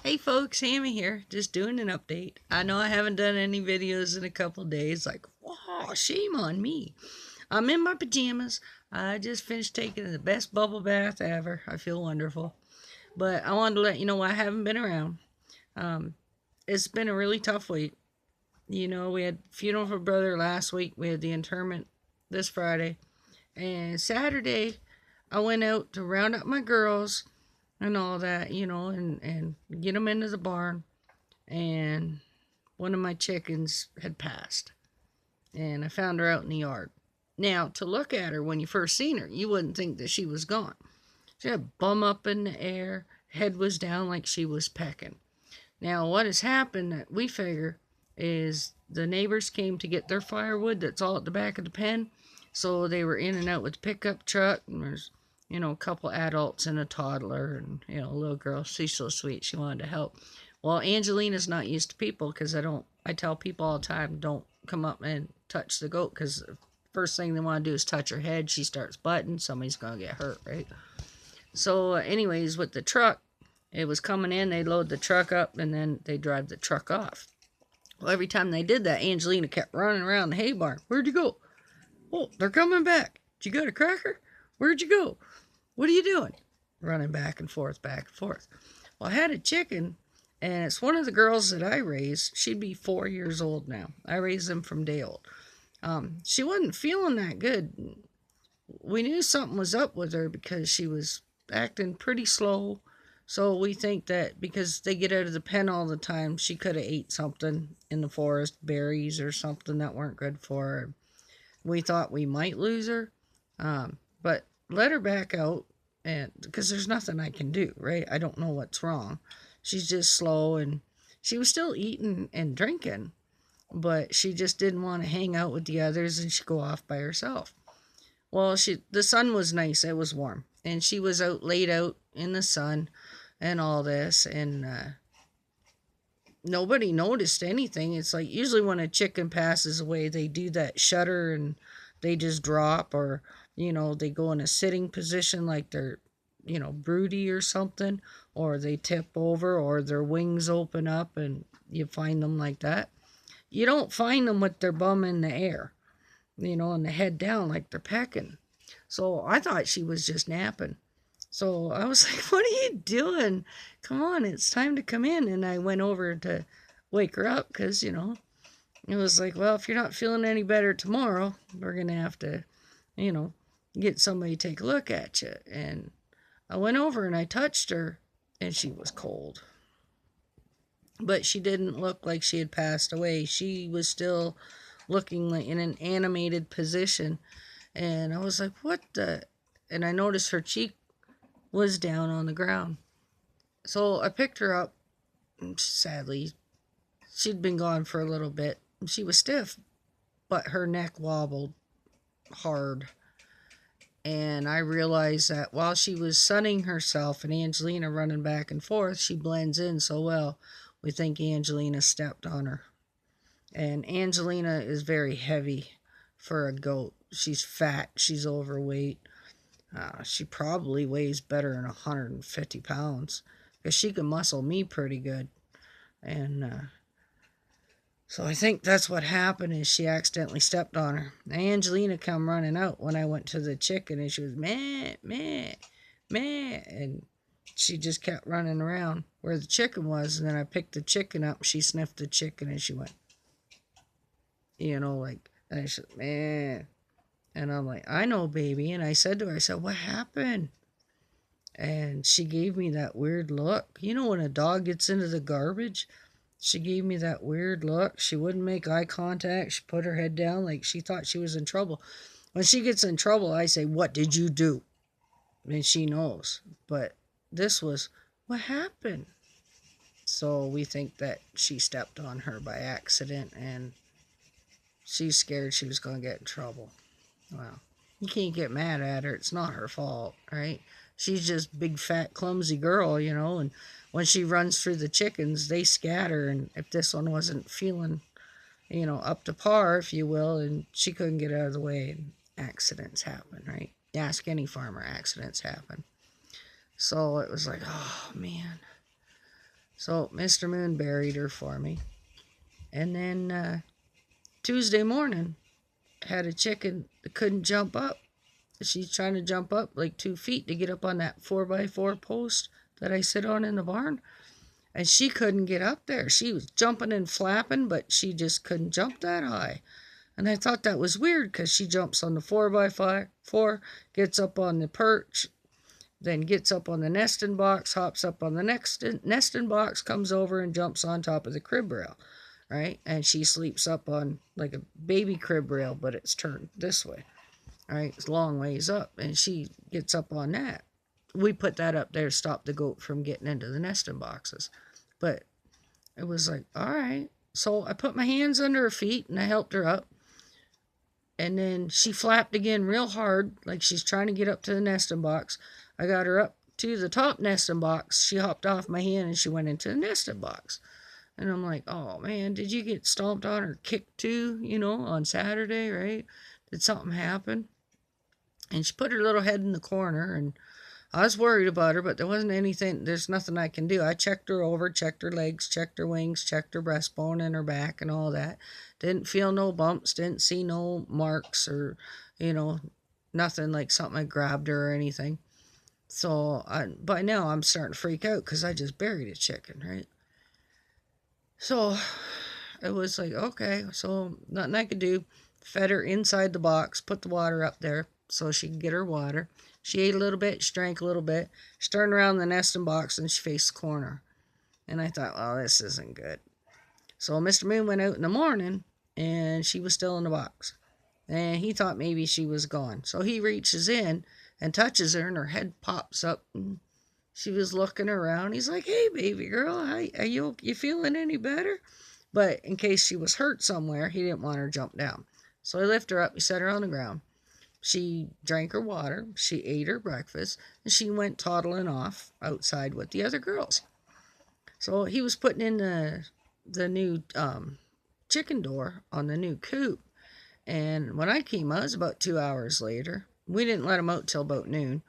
Hey folks, Sammy here, just doing an update. I know I haven't done any videos in a couple days, like, wow, shame on me. I'm in my pajamas. I just finished taking the best bubble bath ever. I feel wonderful. But I wanted to let you know I haven't been around. Um, it's been a really tough week. You know, we had funeral for brother last week. We had the interment this Friday. And Saturday, I went out to round up my girls and all that, and get them into the barn. And one of my chickens had passed. And I found her out in the yard. Now, to look at her when you first seen her, you wouldn't think that she was gone. She had a bum up in the air, head was down like she was pecking. Now, what has happened that we figure is the neighbors came to get their firewood that's all at the back of the pen. So they were in and out with the pickup truck, and there's, a couple adults and a toddler, and, a little girl. She's so sweet. She wanted to help. Well, Angelina's not used to people because I tell people all the time, don't come up and touch the goat because the first thing they want to do is touch her head. She starts butting. Somebody's going to get hurt, right? So, anyways, with the truck, it was coming in. They load the truck up and then they drive the truck off. Well, every time they did that, Angelina kept running around the hay barn. Where'd you go? Oh, they're coming back. Did you got a cracker? Where'd you go? What are you doing? Running back and forth, back and forth. Well, I had a chicken, and it's one of the girls that I raised. She'd be 4 years old now. I raised them from day old. She wasn't feeling that good. We knew something was up with her because she was acting pretty slow. So we think that because they get out of the pen all the time, she could have ate something in the forest, berries or something that weren't good for her. We thought we might lose her, but let her back out, and because there's nothing I can do, right? I don't know what's wrong. She's just slow, and she was still eating and drinking, but she just didn't want to hang out with the others, and she'd go off by herself. Well, the sun was nice. It was warm, and she was laid out in the sun and all this, and nobody noticed anything. It's like usually when a chicken passes away, they do that shudder and they just drop, or they go in a sitting position like they're broody or something, or they tip over, or their wings open up, and you find them like that. You don't find them with their bum in the air, and the head down like they're pecking. So I thought she was just napping. So I was like, what are you doing? Come on, it's time to come in. And I went over to wake her up because, it was like, well, if you're not feeling any better tomorrow, we're going to have to, get somebody to take a look at you. And I went over and I touched her, and she was cold. But she didn't look like she had passed away. She was still looking like in an animated position. And I was like, what the? And I noticed her cheek was down on the ground. So I picked her up. Sadly, she'd been gone for a little bit. She was stiff, but her neck wobbled hard. And I realized that while she was sunning herself and Angelina running back and forth, she blends in so well. We think Angelina stepped on her. And Angelina is very heavy for a goat. She's fat. She's overweight. She probably weighs better than 150 pounds because she can muscle me pretty good. And so I think that's what happened is she accidentally stepped on her. Angelina come running out when I went to the chicken, and she was meh, meh, meh. And she just kept running around where the chicken was. And then I picked the chicken up. She sniffed the chicken, and she went, and I said, meh. And I'm like, I know, baby. And I said to her, what happened? And she gave me that weird look. When a dog gets into the garbage, she gave me that weird look. She wouldn't make eye contact. She put her head down like she thought she was in trouble. When she gets in trouble, I say, what did you do? And she knows. But this was, what happened? So we think that she stepped on her by accident, and she's scared she was going to get in trouble. Well, you can't get mad at her. It's not her fault, right? She's just big, fat, clumsy girl, and when she runs through the chickens, they scatter, and if this one wasn't feeling, up to par, if you will, and she couldn't get out of the way, and accidents happen, right? Ask any farmer, accidents happen. So it was like, oh, man. So Mr. Moon buried her for me. And then Tuesday morning, had a chicken that couldn't jump up. She's trying to jump up like 2 feet to get up on that 4x4 post that I sit on in the barn. And she couldn't get up there. She was jumping and flapping, but she just couldn't jump that high. And I thought that was weird because she jumps on the 4x4, gets up on the perch, then gets up on the nesting box, hops up on the next nesting box, comes over and jumps on top of the crib rail, right? And she sleeps up on like a baby crib rail, but it's turned this way, right? It's a long ways up, and she gets up on that. We put that up there to stop the goat from getting into the nesting boxes. But it was like, all right. So I put my hands under her feet and I helped her up. And then she flapped again real hard, like she's trying to get up to the nesting box. I got her up to the top nesting box. She hopped off my hand and she went into the nesting box. And I'm like, oh man, did you get stomped on or kicked too, on Saturday, right? Did something happen? And she put her little head in the corner, and I was worried about her, but there's nothing I can do. I checked her over, checked her legs, checked her wings, checked her breastbone and her back and all that. Didn't feel no bumps, didn't see no marks or, nothing like something I grabbed her or anything. So by now I'm starting to freak out because I just buried a chicken, right? So it was like, okay, so nothing I could do. Fed her inside the box, put the water up there so she could get her water. She ate a little bit, she drank a little bit. She turned around the nesting box and she faced the corner. And I thought, well, this isn't good. So Mr. Moon went out in the morning and she was still in the box. And he thought maybe she was gone. So he reaches in and touches her and her head pops up. And she was looking around. He's like, hey, baby girl, are you feeling any better? But in case she was hurt somewhere, he didn't want her to jump down. So he lifted her up, he set her on the ground. She drank her water, she ate her breakfast, and she went toddling off outside with the other girls. So he was putting in the new chicken door on the new coop. And when I came out, it was about 2 hours later. We didn't let him out till about noon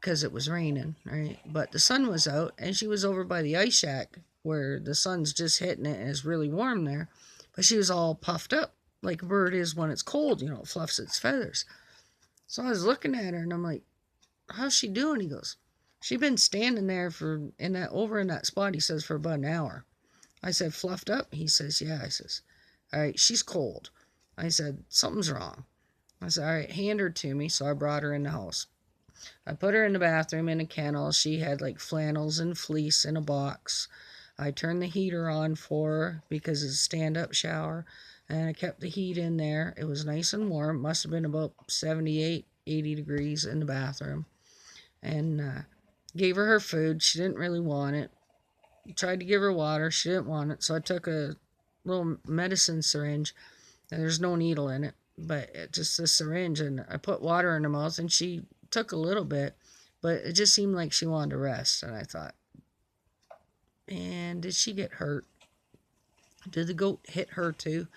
because it was raining, right? But the sun was out, and she was over by the ice shack where the sun's just hitting it and it's really warm there. But she was all puffed up like a bird is when it's cold, it fluffs its feathers. So I was looking at her and I'm like, how's she doing? He goes, she's been standing there over in that spot, he says, for about an hour. I said, fluffed up? He says, yeah. I says, all right, she's cold. I said, something's wrong. I said, all right, hand her to me. So I brought her in the house. I put her in the bathroom in a kennel. She had like flannels and fleece in a box. I turned the heater on for her because it's a stand-up shower. And I kept the heat in there. It was nice and warm. Must have been about 78, 80 degrees in the bathroom. And gave her food. She didn't really want it. Tried to give her water. She didn't want it. So I took a little medicine syringe. And there's no needle in it, but just a syringe. And I put water in her mouth, and she took a little bit. But it just seemed like she wanted to rest. And I thought, man, did she get hurt? Did the goat hit her too?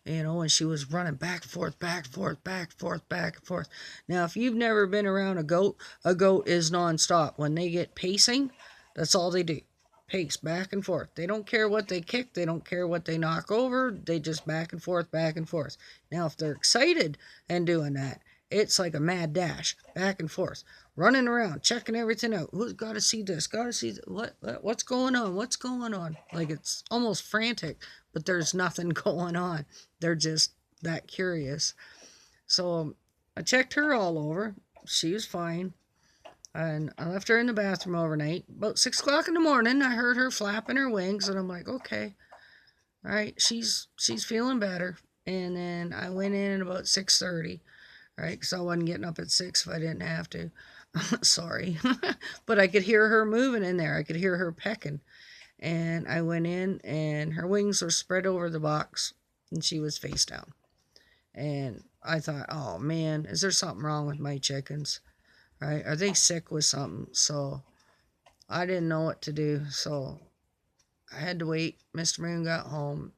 And she was running back and forth, back and forth, back and forth, back and forth. Now, if you've never been around a goat is nonstop. When they get pacing, that's all they do. Pace back and forth. They don't care what they kick. They don't care what they knock over. They just back and forth, back and forth. Now, if they're excited and doing that, it's like a mad dash, back and forth, running around, checking everything out. Who's got to see this? Got to see what's going on? What's going on? Like it's almost frantic, but there's nothing going on. They're just that curious. So I checked her all over. She was fine. And I left her in the bathroom overnight. About 6 o'clock in the morning, I heard her flapping her wings, and I'm like, okay, all right, she's feeling better. And then I went in at about 6:30, right, because I wasn't getting up at 6 if I didn't have to. Sorry. But I could hear her moving in there. I could hear her pecking. And I went in, and her wings were spread over the box, and she was face down. And I thought, oh, man, is there something wrong with my chickens? Right? Are they sick with something? So I didn't know what to do. So I had to wait. Mr. Moon got home.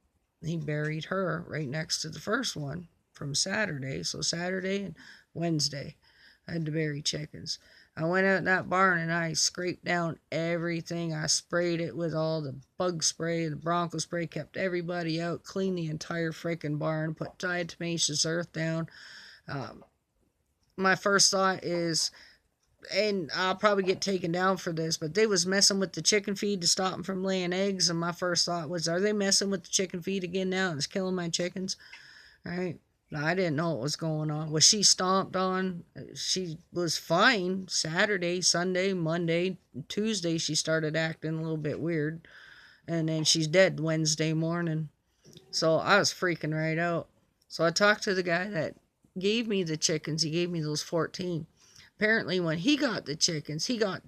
He buried her right next to the first one from Saturday. So Saturday and Wednesday, I had to bury chickens. I went out in that barn and I scraped down everything. I sprayed it with all the bug spray, the Bronco spray, kept everybody out, cleaned the entire freaking barn, put diatomaceous earth down. Um, my first thought is, and I'll probably get taken down for this, but they was messing with the chicken feed to stop them from laying eggs, and my first thought was, are they messing with the chicken feed again now and it's killing my chickens? Right? I didn't know what was going on. Was she stomped on? She was fine Saturday, Sunday, Monday, Tuesday. She started acting a little bit weird, and then she's dead Wednesday morning. So I was freaking right out. So I talked to the guy that gave me the chickens. He gave me those 14. Apparently, when he got the chickens, he got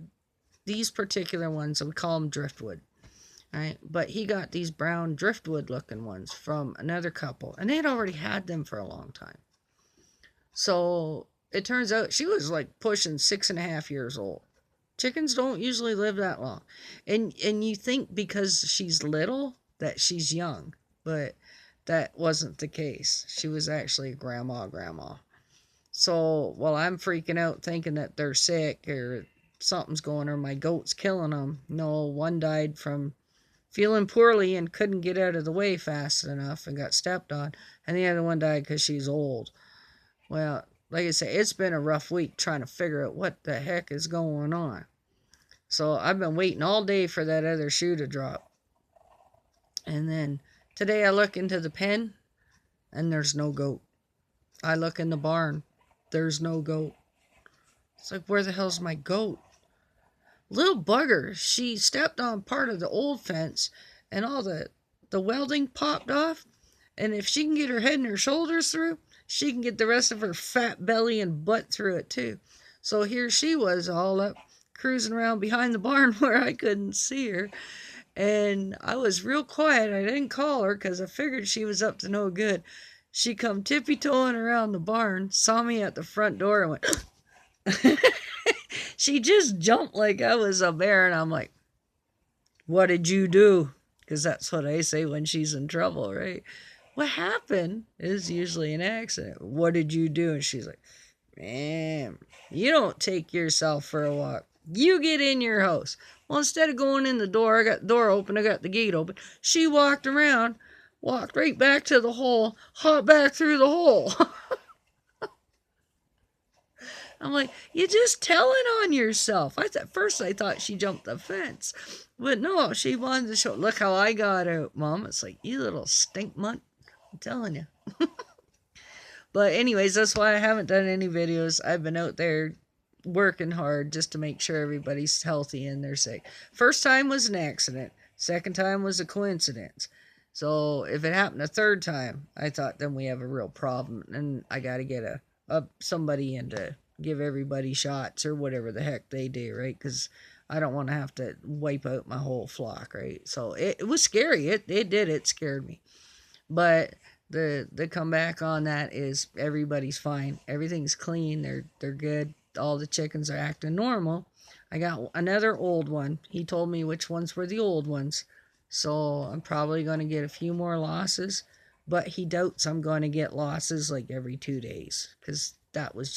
these particular ones. We call them driftwood. Right? But he got these brown driftwood looking ones from another couple, and they had already had them for a long time. So it turns out she was like pushing 6.5 years old. Chickens don't usually live that long. And you think because she's little that she's young, but that wasn't the case. She was actually a grandma. So while I'm freaking out thinking that they're sick or something's going on, my goat's killing them. No, one died from feeling poorly and couldn't get out of the way fast enough and got stepped on, and the other one died because she's old. Well, like I say, it's been a rough week trying to figure out what the heck is going on. So I've been waiting all day for that other shoe to drop. And then today I look into the pen and there's no goat. I look in the barn, there's no goat. It's like, where the hell's my goat? Little bugger, she stepped on part of the old fence and all the welding popped off. And if she can get her head and her shoulders through, she can get the rest of her fat belly and butt through it too. So here she was all up cruising around behind the barn where I couldn't see her. And I was real quiet. I didn't call her because I figured she was up to no good. She come tippy-toeing around the barn, saw me at the front door and went... She just jumped like I was a bear, and I'm like, what did you do? Because that's what I say when she's in trouble, right? What happened is usually an accident. What did you do? And she's like, man, you don't take yourself for a walk. You get in your house. Well, instead of going in the door, I got the door open, I got the gate open. She walked around, walked right back to the hole, hopped back through the hole. I'm like, you're just telling on yourself. At first I thought she jumped the fence. But no, she wanted to show, look how I got out, Mom. It's like, you little stink mutt. I'm telling you. But anyways, that's why I haven't done any videos. I've been out there working hard just to make sure everybody's healthy and they're safe. First time was an accident. Second time was a coincidence. So if it happened a third time, I thought then we have a real problem. And I got to get somebody in to give everybody shots or whatever the heck they do, right? Because I don't want to have to wipe out my whole flock, right? So it was scary. It scared me. But the comeback on that is everybody's fine. Everything's clean. They're good. All the chickens are acting normal. I got another old one. He told me which ones were the old ones. So I'm probably going to get a few more losses. But he doubts I'm going to get losses like every 2 days. Because that was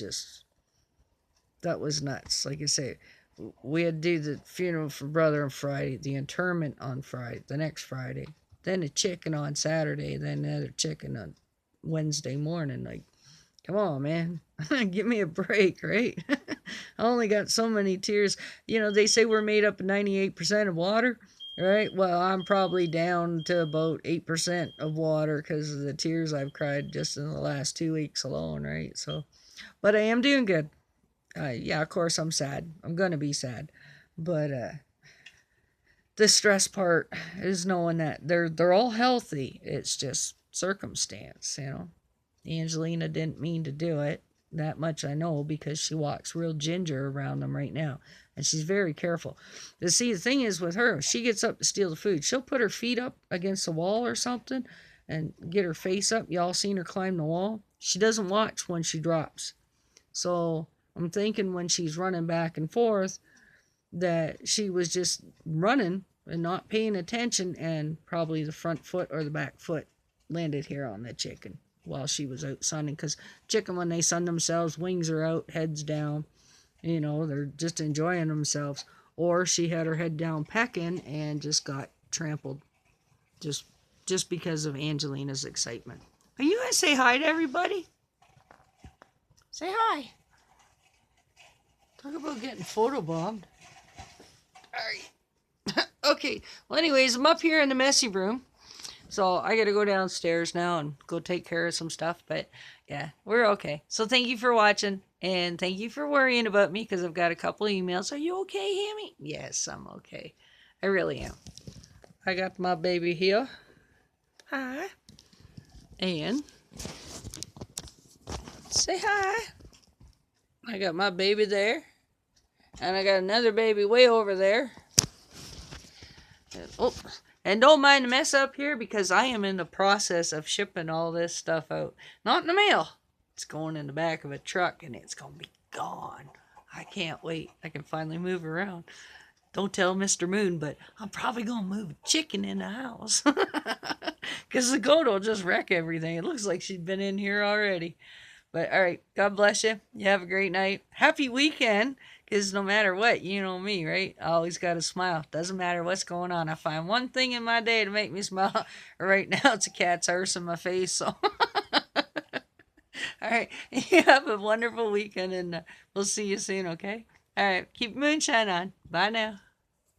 nuts. Like I say, we had to do the funeral for brother on Friday, the interment on Friday, the next Friday, then a chicken on Saturday, then another chicken on Wednesday morning. Like, come on, man. Give me a break, right? I only got so many tears. You know, they say we're made up of 98% of water, right? Well, I'm probably down to about 8% of water because of the tears I've cried just in the last 2 weeks alone, right? So, but I am doing good. Yeah, of course I'm sad. I'm going to be sad. But the stress part is knowing that they're all healthy. It's just circumstance, you know. Angelina didn't mean to do it. That much I know because she walks real ginger around them right now. And she's very careful. But see, the thing is with her, she gets up to steal the food. She'll put her feet up against the wall or something and get her face up. Y'all seen her climb the wall? She doesn't watch when she drops. So I'm thinking when she's running back and forth that she was just running and not paying attention, and probably the front foot or the back foot landed here on the chicken while she was out sunning. Because chicken, when they sun themselves, wings are out, heads down, You know, they're just enjoying themselves. Or she had her head down pecking and just got trampled just because of Angelina's excitement. Are you going to say hi to everybody? Say hi. Talk about getting photobombed. Alright. Okay. Well, anyways, I'm up here in the messy room. So I got to go downstairs now and go take care of some stuff. But yeah, we're okay. So thank you for watching. And thank you for worrying about me because I've got a couple of emails. Are you okay, Hammy? Yes, I'm okay. I really am. I got my baby here. Hi. And say hi. I got my baby there. And I got another baby way over there. Oh, and don't mind the mess up here because I am in the process of shipping all this stuff out. Not in the mail. It's going in the back of a truck and it's going to be gone. I can't wait. I can finally move around. Don't tell Mr. Moon, but I'm probably going to move a chicken in the house. Because the goat will just wreck everything. It looks like she's been in here already. But, all right. God bless you. You have a great night. Happy weekend. Because no matter what, you know me, right? I always got to smile. Doesn't matter what's going on. I find one thing in my day to make me smile. Right now, it's a cat's arse in my face. So, all right. You have a wonderful weekend, and we'll see you soon, okay? All right. Keep moonshine on. Bye now.